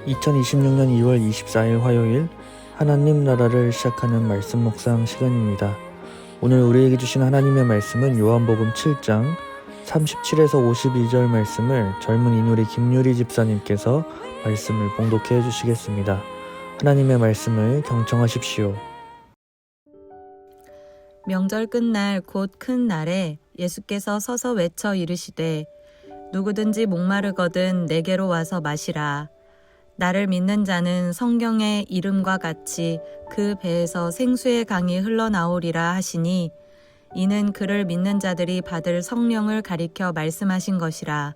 2026년 2월 24일 화요일 하나님 나라를 시작하는 말씀 묵상 시간입니다. 오늘 우리에게 주신 하나님의 말씀은 요한복음 7장 37에서 52절 말씀을 젊은 이누리 김유리 집사님께서 말씀을 봉독해 주시겠습니다. 하나님의 말씀을 경청하십시오. 명절 끝날 곧 큰 날에 예수께서 서서 외쳐 이르시되 누구든지 목마르거든 내게로 와서 마시라. 나를 믿는 자는 성경의 이름과 같이 그 배에서 생수의 강이 흘러나오리라 하시니 이는 그를 믿는 자들이 받을 성령을 가리켜 말씀하신 것이라.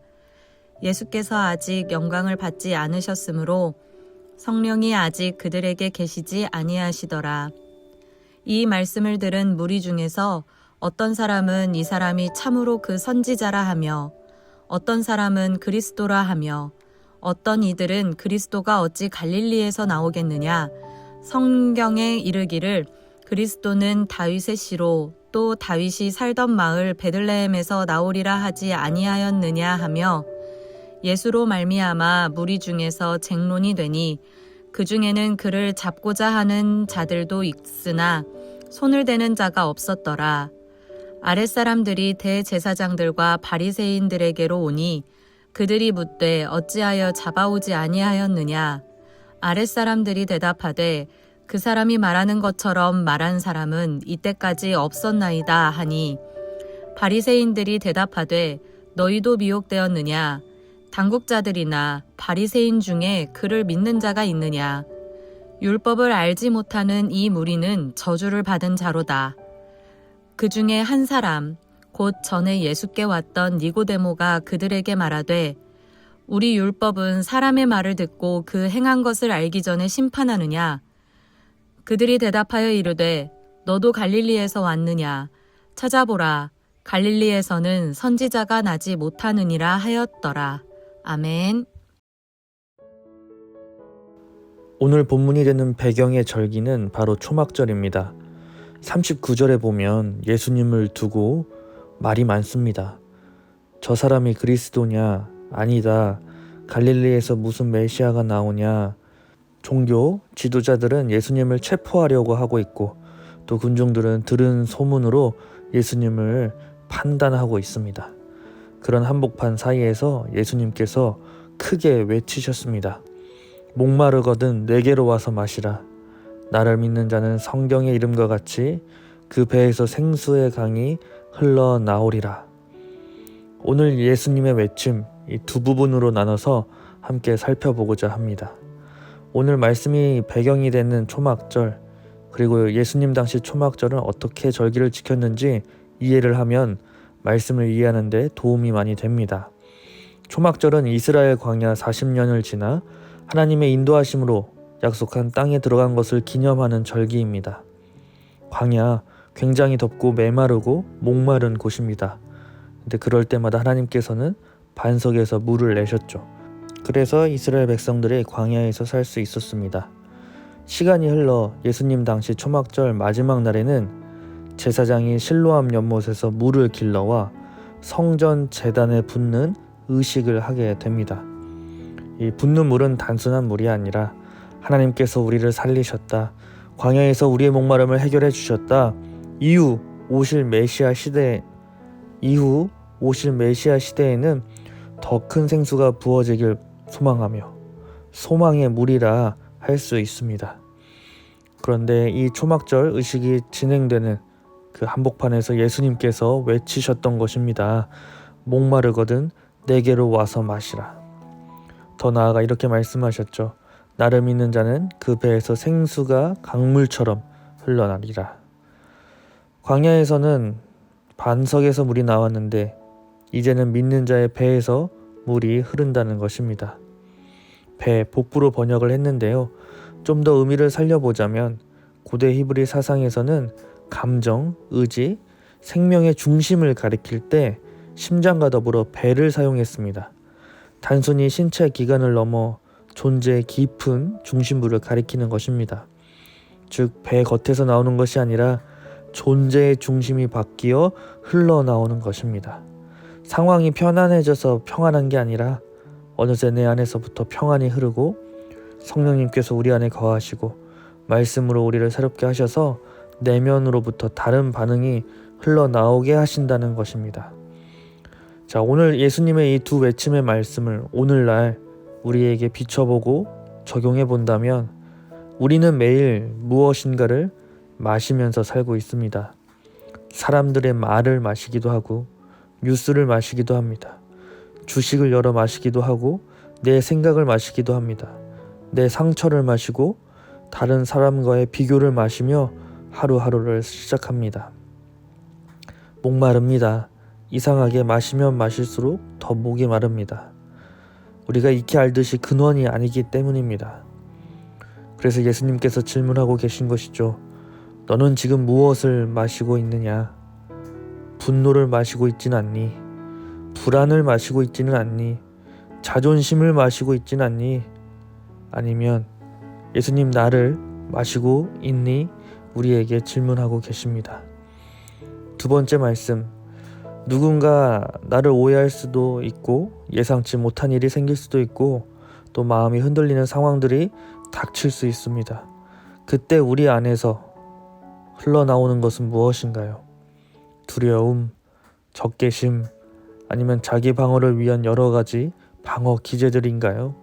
예수께서 아직 영광을 받지 않으셨으므로 성령이 아직 그들에게 계시지 아니하시더라. 이 말씀을 들은 무리 중에서 어떤 사람은 이 사람이 참으로 그 선지자라 하며 어떤 사람은 그리스도라 하며 어떤 이들은 그리스도가 어찌 갈릴리에서 나오겠느냐. 성경에 이르기를 그리스도는 다윗의 씨로 또 다윗이 살던 마을 베들레헴에서 나오리라 하지 아니하였느냐 하며 예수로 말미암아 무리 중에서 쟁론이 되니 그 중에는 그를 잡고자 하는 자들도 있으나 손을 대는 자가 없었더라. 아랫사람들이 대제사장들과 바리새인들에게로 오니 그들이 묻되 어찌하여 잡아오지 아니하였느냐. 아랫사람들이 대답하되 그 사람이 말하는 것처럼 말한 사람은 이때까지 없었나이다 하니 바리새인들이 대답하되 너희도 미혹되었느냐. 당국자들이나 바리새인 중에 그를 믿는 자가 있느냐. 율법을 알지 못하는 이 무리는 저주를 받은 자로다. 그 중에 한 사람 곧 전에 예수께 왔던 니고데모가 그들에게 말하되 우리 율법은 사람의 말을 듣고 그 행한 것을 알기 전에 심판하느냐. 그들이 대답하여 이르되 너도 갈릴리에서 왔느냐. 찾아보라. 갈릴리에서는 선지자가 나지 못하느니라 하였더라. 아멘. 오늘 본문이 되는 배경의 절기는 바로 초막절입니다. 39절에 보면 예수님을 두고 말이 많습니다. 저 사람이 그리스도냐? 아니다. 갈릴리에서 무슨 메시아가 나오냐? 종교 지도자들은 예수님을 체포하려고 하고 있고 또 군중들은 들은 소문으로 예수님을 판단하고 있습니다. 그런 한복판 사이에서 예수님께서 크게 외치셨습니다. 목마르거든 내게로 와서 마시라. 나를 믿는 자는 성경의 이름과 같이 그 배에서 생수의 강이 흘러나오리라. 오늘 예수님의 외침 이 두 부분으로 나눠서 함께 살펴보고자 합니다. 오늘 말씀이 배경이 되는 초막절 그리고 예수님 당시 초막절은 어떻게 절기를 지켰는지 이해를 하면 말씀을 이해하는 데 도움이 많이 됩니다. 초막절은 이스라엘 광야 40년을 지나 하나님의 인도하심으로 약속한 땅에 들어간 것을 기념하는 절기입니다. 광야 굉장히 덥고 메마르고 목마른 곳입니다. 근데 그럴 때마다 하나님께서는 반석에서 물을 내셨죠. 그래서 이스라엘 백성들이 광야에서 살 수 있었습니다. 시간이 흘러 예수님 당시 초막절 마지막 날에는 제사장이 실로암 연못에서 물을 길러와 성전 제단에 붓는 의식을 하게 됩니다. 이 붓는 물은 단순한 물이 아니라 하나님께서 우리를 살리셨다. 광야에서 우리의 목마름을 해결해 주셨다. 이후 오실 메시아 시대에는 더 큰 생수가 부어지길 소망하며 소망의 물이라 할 수 있습니다. 그런데 이 초막절 의식이 진행되는 그 한복판에서 예수님께서 외치셨던 것입니다. 목마르거든 내게로 와서 마시라. 더 나아가 이렇게 말씀하셨죠. 나를 믿는 자는 그 배에서 생수가 강물처럼 흘러나리라. 광야에서는 반석에서 물이 나왔는데 이제는 믿는 자의 배에서 물이 흐른다는 것입니다. 배, 복부로 번역을 했는데요. 좀 더 의미를 살려보자면 고대 히브리 사상에서는 감정, 의지, 생명의 중심을 가리킬 때 심장과 더불어 배를 사용했습니다. 단순히 신체 기관을 넘어 존재의 깊은 중심부를 가리키는 것입니다. 즉, 배 겉에서 나오는 것이 아니라 존재의 중심이 바뀌어 흘러나오는 것입니다. 상황이 편안해져서 평안한 게 아니라 어느새 내 안에서부터 평안이 흐르고 성령님께서 우리 안에 거하시고 말씀으로 우리를 새롭게 하셔서 내면으로부터 다른 반응이 흘러나오게 하신다는 것입니다. 자, 오늘 예수님의 이 두 외침의 말씀을 오늘날 우리에게 비춰보고 적용해 본다면 우리는 매일 무엇인가를 마시면서 살고 있습니다. 사람들의 말을 마시기도 하고 뉴스를 마시기도 합니다. 주식을 열어 마시기도 하고 내 생각을 마시기도 합니다. 내 상처를 마시고 다른 사람과의 비교를 마시며 하루하루를 시작합니다. 목마릅니다. 이상하게 마시면 마실수록 더 목이 마릅니다. 우리가 익히 알듯이 근원이 아니기 때문입니다. 그래서 예수님께서 질문하고 계신 것이죠. 너는 지금 무엇을 마시고 있느냐? 분노를 마시고 있진 않니? 불안을 마시고 있지는 않니? 자존심을 마시고 있진 않니? 아니면 예수님 나를 마시고 있니? 우리에게 질문하고 계십니다. 두 번째 말씀, 누군가 나를 오해할 수도 있고 예상치 못한 일이 생길 수도 있고 또 마음이 흔들리는 상황들이 닥칠 수 있습니다. 그때 우리 안에서 흘러나오는 것은 무엇인가요? 두려움, 적개심, 아니면 자기 방어를 위한 여러 가지 방어 기제들인가요?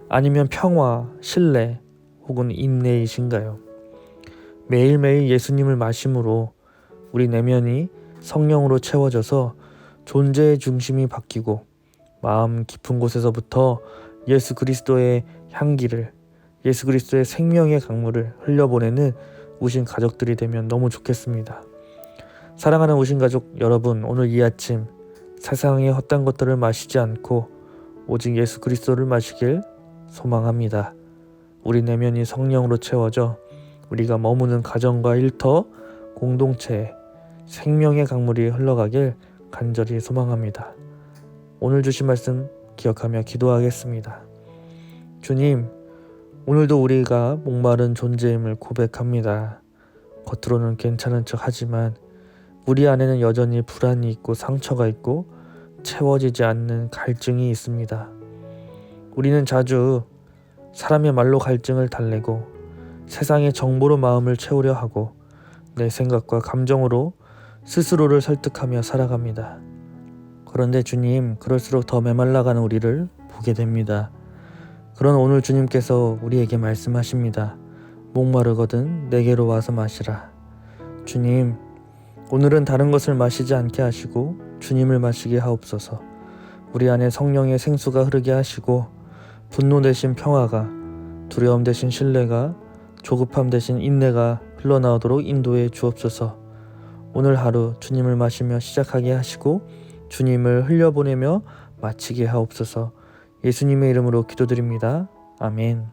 아니면 평화, 신뢰, 혹은 인내이신가요? 매일매일 예수님을 마심으로 우리 내면이 성령으로 채워져서 존재의 중심이 바뀌고 마음 깊은 곳에서부터 예수 그리스도의 향기를, 예수 그리스도의 생명의 강물을 흘려보내는 우신 가족들이 되면 너무 좋겠습니다. 사랑하는 우신 가족 여러분, 오늘 이 아침 세상의 헛된 것들을 마시지 않고 오직 예수 그리스도를 마시길 소망합니다. 우리 내면이 성령으로 채워져 우리가 머무는 가정과 일터, 공동체에 생명의 강물이 흘러가길 간절히 소망합니다. 오늘 주신 말씀 기억하며 기도하겠습니다. 주님, 오늘도 우리가 목마른 존재임을 고백합니다. 겉으로는 괜찮은 척 하지만 우리 안에는 여전히 불안이 있고 상처가 있고 채워지지 않는 갈증이 있습니다. 우리는 자주 사람의 말로 갈증을 달래고 세상의 정보로 마음을 채우려 하고 내 생각과 감정으로 스스로를 설득하며 살아갑니다. 그런데 주님, 그럴수록 더 메말라가는 우리를 보게 됩니다. 그런 오늘 주님께서 우리에게 말씀하십니다. 목마르거든 내게로 와서 마시라. 주님, 오늘은 다른 것을 마시지 않게 하시고 주님을 마시게 하옵소서. 우리 안에 성령의 생수가 흐르게 하시고 분노 대신 평화가, 두려움 대신 신뢰가, 조급함 대신 인내가 흘러나오도록 인도해 주옵소서. 오늘 하루 주님을 마시며 시작하게 하시고 주님을 흘려보내며 마치게 하옵소서. 예수님의 이름으로 기도드립니다. 아멘.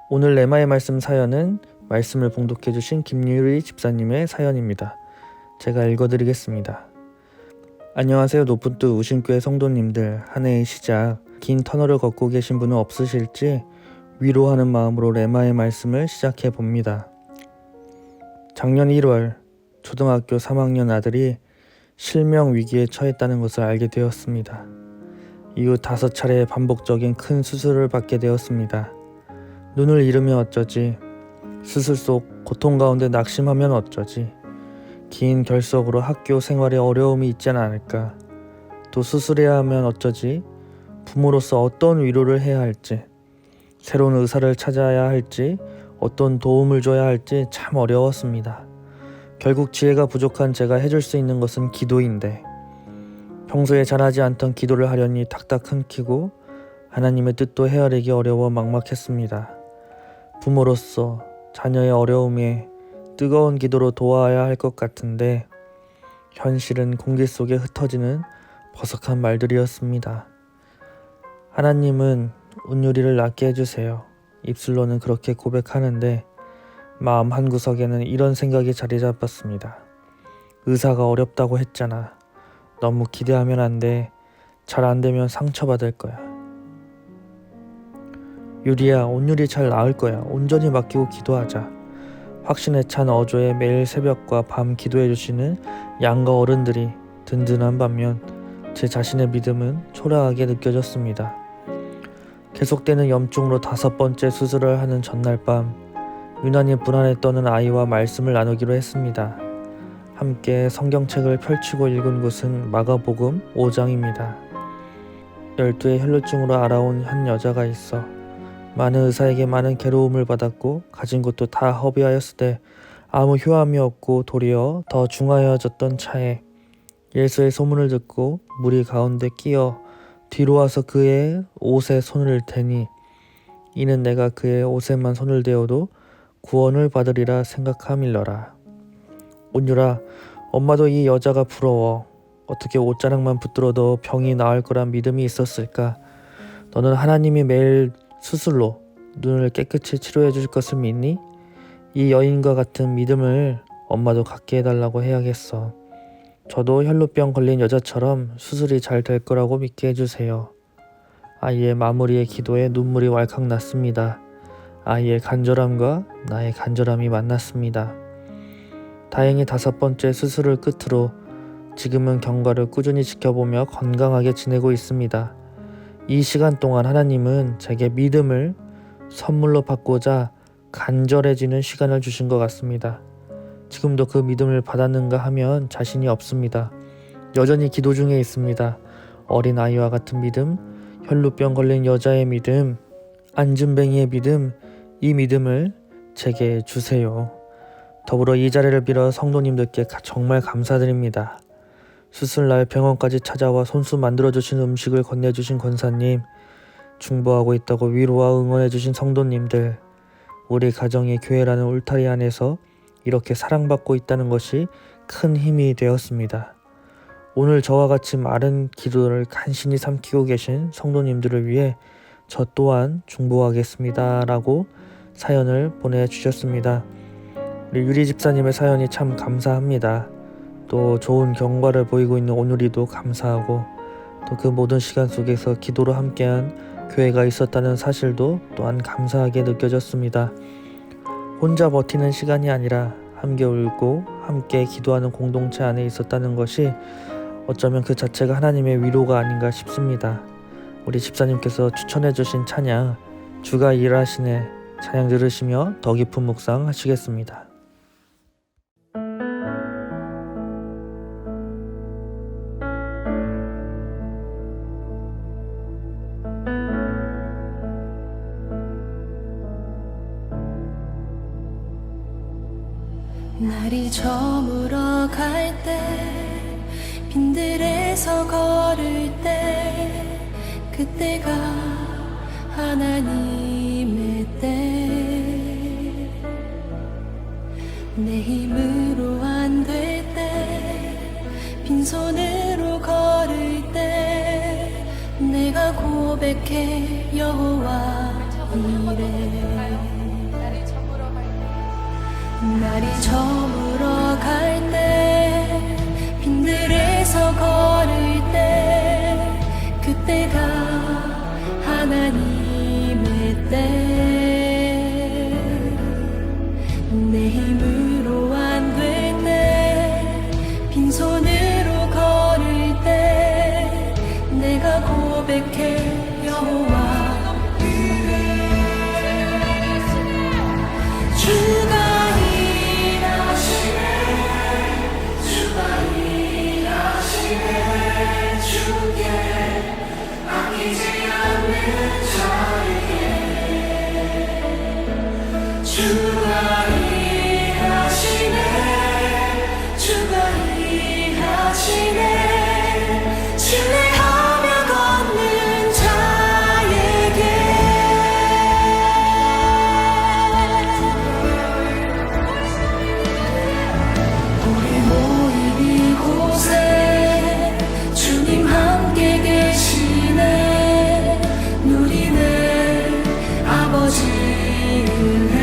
오늘 레마의 말씀 사연은 말씀을 봉독해 주신 김유리 집사님의 사연입니다. 제가 읽어드리겠습니다. 안녕하세요. 노푸트 우신교회 성도님들, 한 해의 시작, 긴 터널을 걷고 계신 분은 없으실지 위로하는 마음으로 레마의 말씀을 시작해 봅니다. 작년 1월 초등학교 3학년 아들이 실명 위기에 처했다는 것을 알게 되었습니다. 이후 5차례 반복적인 큰 수술을 받게 되었습니다. 눈을 잃으면 어쩌지, 수술 속 고통 가운데 낙심하면 어쩌지, 긴 결석으로 학교 생활에 어려움이 있지 않을까, 또 수술해야 하면 어쩌지, 부모로서 어떤 위로를 해야 할지, 새로운 의사를 찾아야 할지, 어떤 도움을 줘야 할지 참 어려웠습니다. 결국 지혜가 부족한 제가 해줄 수 있는 것은 기도인데 평소에 잘하지 않던 기도를 하려니 딱딱 끊기고 하나님의 뜻도 헤아리기 어려워 막막했습니다. 부모로서 자녀의 어려움에 뜨거운 기도로 도와야 할 것 같은데 현실은 공기 속에 흩어지는 버석한 말들이었습니다. 하나님은 은유리를 낫게 해주세요. 입술로는 그렇게 고백하는데 마음 한구석에는 이런 생각이 자리 잡았습니다. 의사가 어렵다고 했잖아. 너무 기대하면 안 돼. 잘 안 되면 상처받을 거야. 유리야, 온유리 잘 나을 거야. 온전히 맡기고 기도하자. 확신에 찬 어조에 매일 새벽과 밤 기도해 주시는 양가 어른들이 든든한 반면 제 자신의 믿음은 초라하게 느껴졌습니다. 계속되는 염증으로 5번째 수술을 하는 전날 밤, 유난히 불안했던 아이와 말씀을 나누기로 했습니다. 함께 성경책을 펼치고 읽은 곳은 마가복음 5장입니다. 12의 혈루증으로 알아온 한 여자가 있어 많은 의사에게 많은 괴로움을 받았고 가진 것도 다 허비하였을 때 아무 효함이 없고 도리어 더 중하여졌던 차에 예수의 소문을 듣고 무리 가운데 끼어 뒤로 와서 그의 옷에 손을 대니 이는 내가 그의 옷에만 손을 대어도 구원을 받으리라 생각함일러라. 온유라, 엄마도 이 여자가 부러워. 어떻게 옷자락만 붙들어도 병이 나을 거란 믿음이 있었을까? 너는 하나님이 매일 수술로 눈을 깨끗이 치료해 줄 것을 믿니? 이 여인과 같은 믿음을 엄마도 갖게 해달라고 해야겠어. 저도 혈루병 걸린 여자처럼 수술이 잘 될 거라고 믿게 해주세요. 아이의 마무리의 기도에 눈물이 왈칵 났습니다. 아이의 간절함과 나의 간절함이 만났습니다. 다행히 5번째 수술을 끝으로 지금은 경과를 꾸준히 지켜보며 건강하게 지내고 있습니다. 이 시간 동안 하나님은 제게 믿음을 선물로 받고자 간절해지는 시간을 주신 것 같습니다. 지금도 그 믿음을 받았는가 하면 자신이 없습니다. 여전히 기도 중에 있습니다. 어린 아이와 같은 믿음, 혈루병 걸린 여자의 믿음, 안진뱅이의 믿음, 이 믿음을 제게 주세요. 더불어 이 자리를 빌어 성도님들께 정말 감사드립니다. 수술날 병원까지 찾아와 손수 만들어주신 음식을 건네주신 권사님, 중보하고 있다고 위로와 응원해주신 성도님들, 우리 가정의 교회라는 울타리 안에서 이렇게 사랑받고 있다는 것이 큰 힘이 되었습니다. 오늘 저와 같이 마른 기도를 간신히 삼키고 계신 성도님들을 위해 저 또한 중보하겠습니다 라고 사연을 보내주셨습니다. 우리 유리 집사님의 사연이 참 감사합니다. 또 좋은 경과를 보이고 있는 오누리도 감사하고 또 그 모든 시간 속에서 기도로 함께한 교회가 있었다는 사실도 또한 감사하게 느껴졌습니다. 혼자 버티는 시간이 아니라 함께 울고 함께 기도하는 공동체 안에 있었다는 것이 어쩌면 그 자체가 하나님의 위로가 아닌가 싶습니다. 우리 집사님께서 추천해 주신 찬양 주가 일하시네 찬양 들으시며 더 깊은 묵상 하시겠습니다. 날이 저물어 갈 때 빈들에서 걸을 때 그때가 하나님의 때 내 힘으로 안 될 때 빈손으로 걸을 때 내가 고백해 여호와 이래 날이 저물어 갈 때 빈들에서 걸을 때 그때가 하나님의 때 내 힘으로 안 될 때 빈손으로 걸을 때 내가 고백해 여호와 주가 주가 일하시네 주가 일하시네 신뢰하며 걷는 자에게 우리 모인 이곳에 주님 함께 계시네 누리네 아버지 은혜